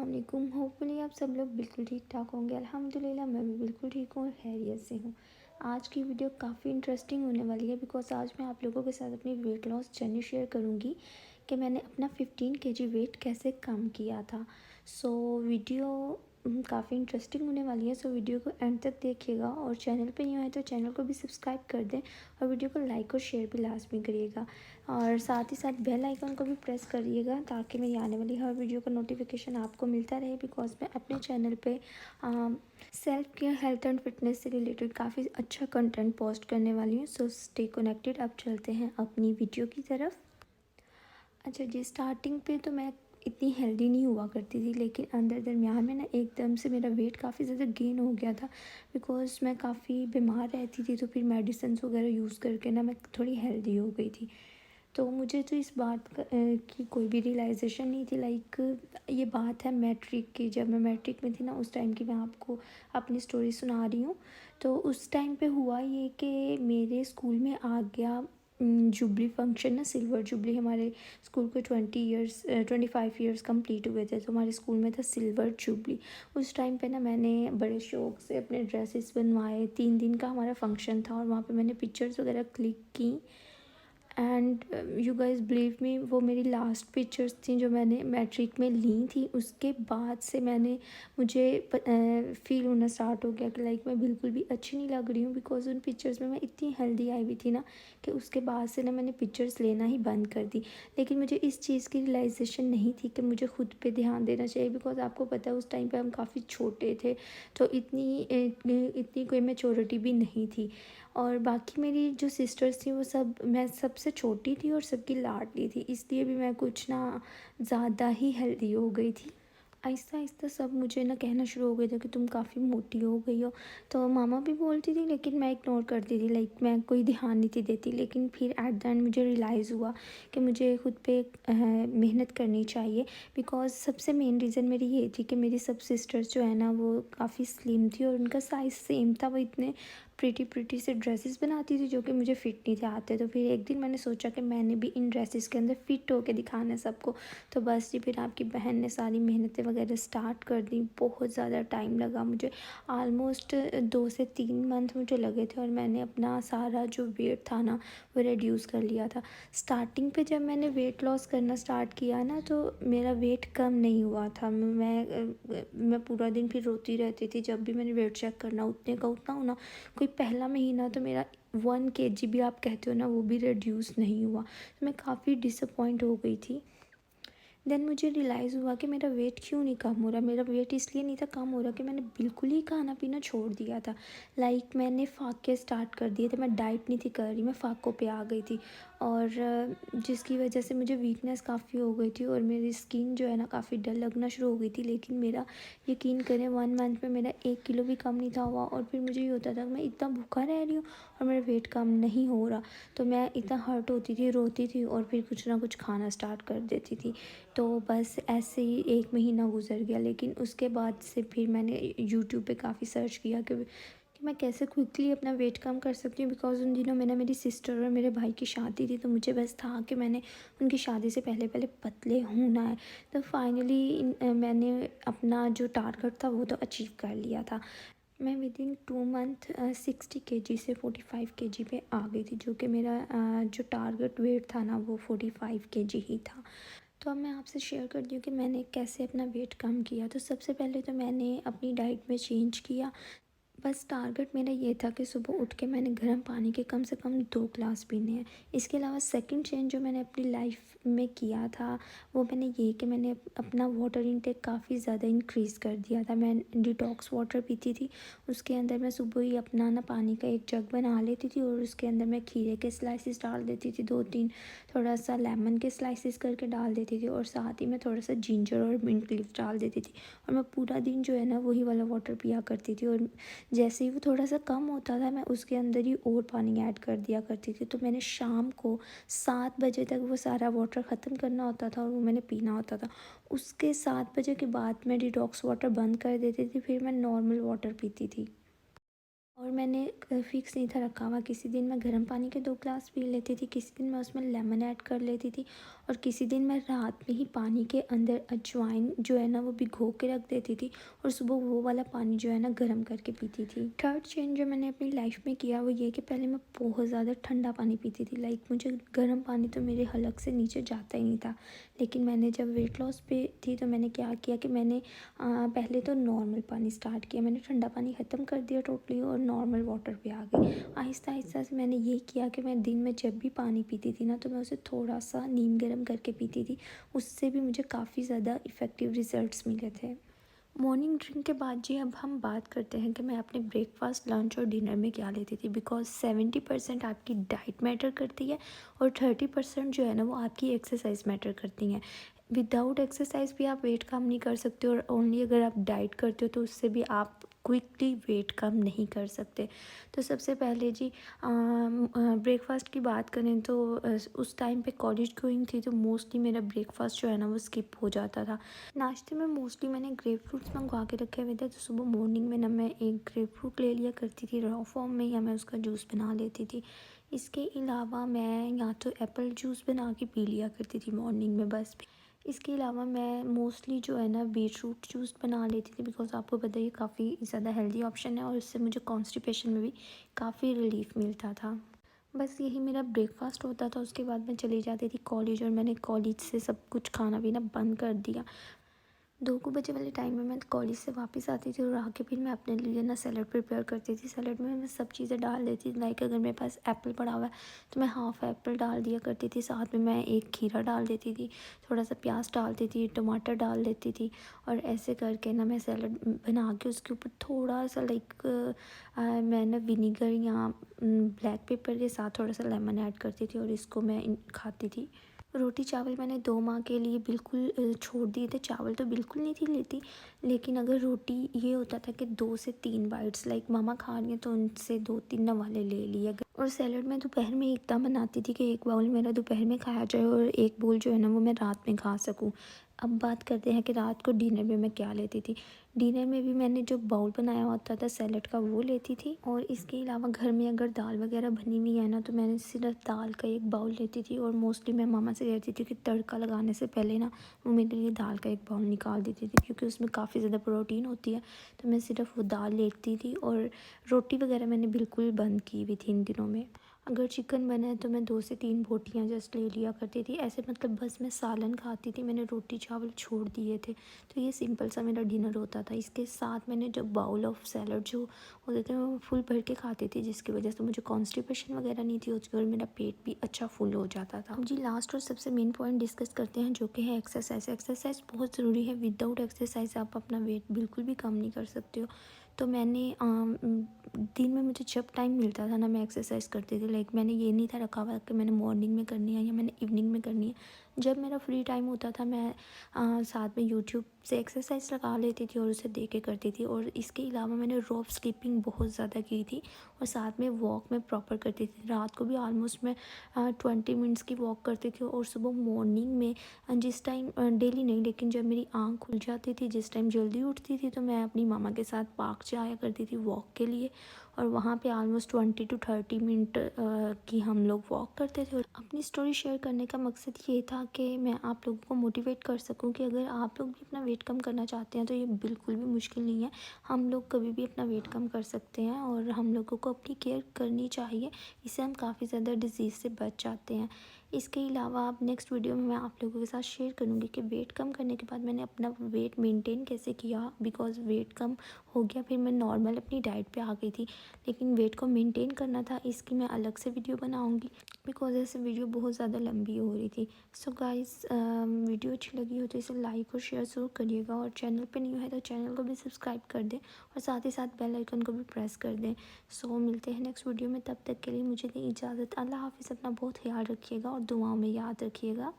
वालेकुम। होपफुली आप सब लोग बिल्कुल ठीक ठाक होंगे। अल्हम्दुलिल्लाह मैं भी बिल्कुल ठीक हूँ और खैरियत से हूँ। आज की वीडियो काफ़ी इंटरेस्टिंग होने वाली है बिकॉज़ आज मैं आप लोगों के साथ अपनी वेट लॉस जर्नी शेयर करूँगी कि मैंने अपना 15 केजी वेट कैसे कम किया था। सो वीडियो काफ़ी इंटरेस्टिंग होने वाली है। सो वीडियो को एंड तक देखिएगा और चैनल पे न्यू है तो चैनल को भी सब्सक्राइब कर दें और वीडियो को लाइक और शेयर भी लाजमी करिएगा और साथ ही साथ बेल आइकन को भी प्रेस करिएगा ताकि मेरी आने वाली हर वीडियो का नोटिफिकेशन आपको मिलता रहे बिकॉज़ मैं अपने चैनल पे self care health and fitness से रिलेटेड काफ़ी अच्छा कंटेंट पोस्ट करने वाली हूँ। So stay connected. अब चलते हैं अपनी वीडियो की तरफ। अच्छा जी, स्टार्टिंग पे तो मैं इतनी हेल्दी नहीं हुआ करती थी लेकिन अंदर दरमियान में ना एकदम से मेरा वेट काफ़ी ज़्यादा गेन हो गया था बिकॉज़ मैं काफ़ी बीमार रहती थी तो फिर मेडिसिन वगैरह यूज़ करके ना मैं थोड़ी हेल्दी हो गई थी। तो मुझे तो इस बात की कोई भी रियलाइजेशन नहीं थी। ये बात है मैट्रिक की, जब मैं मैट्रिक में थी ना उस टाइम की मैं आपको अपनी स्टोरी सुना रही हूँ। तो उस टाइम पे हुआ ये कि मेरे स्कूल में आ गया जुबली फंक्शन ना, सिल्वर जुबली। हमारे स्कूल को 25 ईयर्स कंप्लीट हुए थे तो हमारे स्कूल में था सिल्वर जुबली। उस टाइम पे ना मैंने बड़े शौक से अपने ड्रेसेस बनवाए। 3 दिन का हमारा फंक्शन था और वहाँ पे मैंने पिक्चर्स वगैरह क्लिक की and you guys believe me, वो मेरी लास्ट पिक्चर्स थी जो मैंने मैट्रिक में ली थी। उसके बाद से मुझे फील होना स्टार्ट हो गया कि मैं बिल्कुल भी अच्छी नहीं लग रही हूँ बिकॉज उन पिक्चर्स में मैं इतनी हेल्दी आई हुई थी ना कि उसके बाद से ना मैंने पिक्चर्स लेना ही बंद कर दी। लेकिन मुझे इस चीज़ की रियलाइजेशन नहीं थी कि मुझे खुद पे ध्यान देना चाहिए बिकॉज आपको पता है उस टाइम पे हम काफ़ी छोटे थे तो इतनी कोई मैच्योरिटी भी नहीं थी। और बाकी मेरी जो सिस्टर्स थी वो सब, मैं सबसे छोटी थी और सबकी लाडली थी, इसलिए भी मैं कुछ ना ज़्यादा ही हेल्दी हो गई थी। आहिस्ता आहिस्ता सब मुझे ना कहना शुरू हो गया था कि तुम काफ़ी मोटी हो गई हो। तो मामा भी बोलती थी लेकिन मैं इग्नोर करती थी, मैं कोई ध्यान नहीं थी देती। लेकिन फिर एट द एंड मुझे रियलाइज़ हुआ कि मुझे खुद पे मेहनत करनी चाहिए बिकॉज़ सबसे मेन रीज़न मेरी ये थी कि मेरी सब सिस्टर्स जो है ना वो काफ़ी स्लिम थी और उनका साइज़ सेम था। वो इतने प्रीटी से ड्रेसेस बनाती थी जो कि मुझे फ़िट नहीं थे आते। तो फिर एक दिन मैंने सोचा कि मैंने भी इन ड्रेसेस के अंदर फ़िट होके दिखाना है सबको। तो बस जी, फिर आपकी बहन ने सारी मेहनतें वगैरह स्टार्ट कर दी। बहुत ज़्यादा टाइम लगा मुझे, ऑलमोस्ट 2 से 3 मंथ मुझे लगे थे और मैंने अपना सारा जो वेट था ना वो रिड्यूस कर लिया था। स्टार्टिंग पे जब मैंने वेट लॉस करना स्टार्ट किया ना तो मेरा वेट कम नहीं हुआ था। मैं पूरा दिन फिर रोती रहती थी जब भी मैंने वेट चेक करना, उतने का उतना होना। कोई पहला महीना तो मेरा 1 केजी भी आप कहते हो ना वो भी रिड्यूस नहीं हुआ। तो मैं काफ़ी डिसअपॉइंट हो गई थी। देन मुझे रियलाइज़ हुआ कि मेरा वेट क्यों नहीं कम हो रहा। मेरा वेट इसलिए नहीं था कम हो रहा कि मैंने बिल्कुल ही खाना पीना छोड़ दिया था। मैंने फाके स्टार्ट कर दिए थे। मैं डाइट नहीं थी कर रही, मैं फाकों पे आ गई थी और जिसकी वजह से मुझे वीकनेस काफ़ी हो गई थी और मेरी स्किन जो है ना काफ़ी डल लगना शुरू हो गई थी। लेकिन मेरा यकीन करें 1 मंथ में मेरा 1 किलो भी कम नहीं था हुआ और फिर मुझे ये होता था कि मैं इतना भूखा रह रही हूँ और मेरा वेट कम नहीं हो रहा। तो मैं इतना हर्ट होती थी, रोती थी और फिर कुछ ना कुछ खाना स्टार्ट कर देती थी। तो बस ऐसे ही 1 महीना गुजर गया। लेकिन उसके बाद से फिर मैंने यूट्यूब पे काफ़ी सर्च किया कि मैं कैसे क्विकली अपना वेट कम कर सकती हूँ बिकॉज़ उन दिनों में ना मेरी सिस्टर और मेरे भाई की शादी थी तो मुझे बस था कि मैंने उनकी शादी से पहले पहले पतले होना है। तो फाइनली मैंने अपना जो टारगेट था वो तो अचीव कर लिया था। मैं विदिन 2 मंथ 60 केजी से 45 केजी पे आ गई थी जो कि मेरा जो टारगेट वेट था ना वो 45 केजी ही था। तो अब मैं आपसे शेयर करती हूँ कि मैंने कैसे अपना वेट कम किया। तो सबसे पहले तो मैंने अपनी डाइट में चेंज किया। बस टारगेट मेरा ये था कि सुबह उठ के मैंने गर्म पानी के कम से कम 2 ग्लास पीने हैं। इसके अलावा सेकंड चेंज जो मैंने अपनी लाइफ में किया था वो मैंने ये कि मैंने अपना वाटर इनटेक काफ़ी ज़्यादा इंक्रीज़ कर दिया था। मैं डिटॉक्स वाटर पीती थी, उसके अंदर मैं सुबह ही अपना ना पानी का एक जग बना लेती थी और उसके अंदर मैं खीरे के स्लाइसेस डाल देती थी 2-3, थोड़ा सा लेमन के स्लाइसेस करके डाल देती थी और साथ ही मैं थोड़ा सा जिंजर और मिंट लीफ डाल देती थी और मैं पूरा दिन जो है ना वही वाला वाटर पिया करती थी। और जैसे ही वो थोड़ा सा कम होता था मैं उसके अंदर ही और पानी ऐड कर दिया करती थी। तो मैंने शाम को 7 बजे तक वो सारा वाटर ख़त्म करना होता था और वो मैंने पीना होता था। उसके 7 बजे के बाद मैं डिटॉक्स वाटर बंद कर देती थी, फिर मैं नॉर्मल वाटर पीती थी। और मैंने फ़िक्स नहीं था रखा हुआ, किसी दिन मैं गर्म पानी के 2 ग्लास पी लेती थी, किसी दिन मैं उसमें लेमन ऐड कर लेती थी और किसी दिन मैं रात में ही पानी के अंदर अजवाइन जो है ना वो भिगो के रख देती थी और सुबह वो वाला पानी जो है ना गर्म करके पीती थी। थर्ड चेंज जो मैंने अपनी लाइफ में किया वो ये कि पहले मैं बहुत ज़्यादा ठंडा पानी पीती थी, लाइक मुझे गर्म पानी तो मेरे हलक से नीचे जाता ही नहीं था। लेकिन मैंने जब वेट लॉस पे थी तो मैंने क्या किया कि मैंने पहले तो नॉर्मल पानी स्टार्ट किया, मैंने ठंडा पानी ख़त्म कर दिया टोटली और नॉर्मल वाटर पे आ गई। आहिस्ता आहिस्ता से मैंने ये किया कि मैं दिन में जब भी पानी पीती थी ना तो मैं उसे थोड़ा सा नीम गर्म करके पीती थी, उससे भी मुझे काफ़ी ज़्यादा इफ़ेक्टिव रिज़ल्ट्स मिले थे। मॉर्निंग ड्रिंक के बाद जी अब हम बात करते हैं कि मैं अपने ब्रेकफास्ट, लंच और डिनर में क्या लेती थी, बिकॉज 70% आपकी डाइट मैटर करती है और 30% जो है ना वो आपकी एक्सरसाइज मैटर करती हैं। विदाउट एक्सरसाइज भी आप वेट कम नहीं कर सकते और ओनली अगर आप डाइट करते हो तो उससे भी आप क्विकली वेट कम नहीं कर सकते। तो सबसे पहले जी ब्रेकफास्ट की बात करें तो उस टाइम पे कॉलेज गोइंग थी तो मोस्टली मेरा ब्रेकफास्ट जो है ना वो स्किप हो जाता था। नाश्ते में मोस्टली मैंने ग्रेप फ्रूट्स मंगवा के रखे हुए थे, तो सुबह मॉर्निंग में ना मैं एक ग्रेप फ्रूट ले लिया करती थी रॉ फॉर्म में या मैं उसका जूस बना लेती थी। इसके अलावा मैं या तो एप्पल जूस बना के पी लिया करती थी मॉर्निंग में बस। इसके अलावा मैं मोस्टली जो है ना बीट रूट जूस बना लेती थी, बिकॉज़ आपको पता है ये काफ़ी ज़्यादा हेल्दी ऑप्शन है और इससे मुझे कॉन्स्टिपेशन में भी काफ़ी रिलीफ मिलता था। बस यही मेरा ब्रेकफास्ट होता था, उसके बाद मैं चली जाती थी कॉलेज और मैंने कॉलेज से सब कुछ खाना पीना बंद कर दिया। 2 बजे वाले टाइम में मैं कॉलेज से वापस आती थी और आके फिर मैं अपने लिए ना सैलड प्रिपेयर करती थी। सैलड में मैं सब चीज़ें डाल देती थी, लाइक अगर मेरे पास एप्पल पड़ा हुआ है तो मैं हाफ़ एप्पल डाल दिया करती थी, साथ में मैं एक खीरा डाल देती थी, थोड़ा सा प्याज डाल देती थी, टमाटर डाल देती थी और ऐसे करके ना मैं सैलड बना के उसके ऊपर थोड़ा सा लाइक मैं ना विनीगर या ब्लैक पेपर के साथ थोड़ा सा लेमन ऐड करती थी और इसको मैं खाती थी। रोटी चावल मैंने 2 माह के लिए बिल्कुल छोड़ दिए थे, चावल तो बिल्कुल नहीं थी लेती, लेकिन अगर रोटी ये होता था कि 2 से 3 बाइट्स, लाइक मम्मा खा रही हैं तो उनसे 2-3 ना वाले ले लिए। और सैलड मैं दोपहर में इतना बनाती थी कि एक बाउल मेरा दोपहर में खाया जाए और एक बाउल जो है ना वो मैं रात में खा सकूँ। अब बात करते हैं कि रात को डिनर में मैं क्या लेती थी। डिनर में भी मैंने जो बाउल बनाया होता था सैलड का वो लेती थी और इसके अलावा घर में अगर दाल वगैरह बनी हुई है ना तो मैंने सिर्फ दाल का एक बाउल लेती थी और मोस्टली मैं मामा से कहती थी कि तड़का लगाने से पहले ना वो मेरे लिए दाल का एक बाउल निकाल देती थी, क्योंकि उसमें काफ़ी ज़्यादा प्रोटीन होती है। तो मैं सिर्फ वो दाल लेती थी और रोटी वगैरह मैंने बिल्कुल बंद की हुई थी इन दिनों में। अगर चिकन बना है तो मैं 2 से 3 बोटियाँ जस्ट ले लिया करती थी, ऐसे मतलब बस मैं सालन खाती थी, मैंने रोटी चावल छोड़ दिए थे। तो ये सिंपल सा मेरा डिनर होता था। इसके साथ मैंने जो बाउल ऑफ सैलड जो होते थे वो फुल भर के खाती थी, जिसकी वजह से मुझे कॉन्स्टिपेशन वगैरह नहीं थी होती और मेरा पेट भी अच्छा फुल हो जाता था। अब जी लास्ट और सबसे मेन पॉइंट डिस्कस करते हैं, जो कि है एक्सरसाइज। एक्सरसाइज बहुत ज़रूरी है, विदाउट एक्सरसाइज आप अपना वेट बिल्कुल भी कम नहीं कर सकते हो। तो मैंने दिन में मुझे जब टाइम मिलता था ना मैं एक्सरसाइज करती थी, लाइक मैंने ये नहीं था रखा हुआ कि मैंने मॉर्निंग में करनी है या मैंने इवनिंग में करनी है। जब मेरा फ्री टाइम होता था मैं साथ में यूट्यूब से एक्सरसाइज लगा लेती थी और उसे देख के करती थी। और इसके अलावा मैंने रोप स्किपिंग बहुत ज़्यादा की थी और साथ में वॉक में प्रॉपर करती थी। रात को भी ऑलमोस्ट मैं 20 मिनट्स की वॉक करती थी और सुबह मॉर्निंग में जिस टाइम डेली नहीं लेकिन जब मेरी आँख खुल जाती थी, जिस टाइम जल्दी उठती थी, तो मैं अपनी मामा के साथ पार्क जाया करती थी वॉक के लिए और वहाँ पे ऑलमोस्ट 20 to 30 मिनट की हम लोग वॉक करते थे। और अपनी स्टोरी शेयर करने का मकसद ये था कि मैं आप लोगों को मोटिवेट कर सकूं कि अगर आप लोग भी अपना वेट कम करना चाहते हैं तो ये बिल्कुल भी मुश्किल नहीं है। हम लोग कभी भी अपना वेट कम कर सकते हैं और हम लोगों को अपनी केयर करनी चाहिए, इससे हम काफ़ी ज़्यादा डिजीज़ से बच जाते हैं। इसके अलावा अब नेक्स्ट वीडियो में मैं आप लोगों के साथ शेयर करूँगी कि वेट कम करने के बाद मैंने अपना वेट मेंटेन कैसे किया, बिकॉज़ वेट कम हो गया फिर मैं नॉर्मल अपनी डाइट पे आ गई थी, लेकिन वेट को मेंटेन करना था, इसकी मैं अलग से वीडियो बनाऊँगी, बिकॉज़ ऐसे वीडियो बहुत ज़्यादा लंबी हो रही थी। सो गाइस वीडियो अच्छी लगी हो तो इसे लाइक और शेयर ज़रूर करिएगा और चैनल पे न्यू है तो चैनल को भी सब्सक्राइब कर दें और साथ ही साथ बेल आइकन को भी प्रेस कर दें। सो मिलते हैं नेक्स्ट वीडियो में, तब तक के लिए मुझे दें इजाज़त। अल्लाह हाफ़िज़, अपना बहुत ख्याल रखिएगा और दुआओं में याद रखिएगा।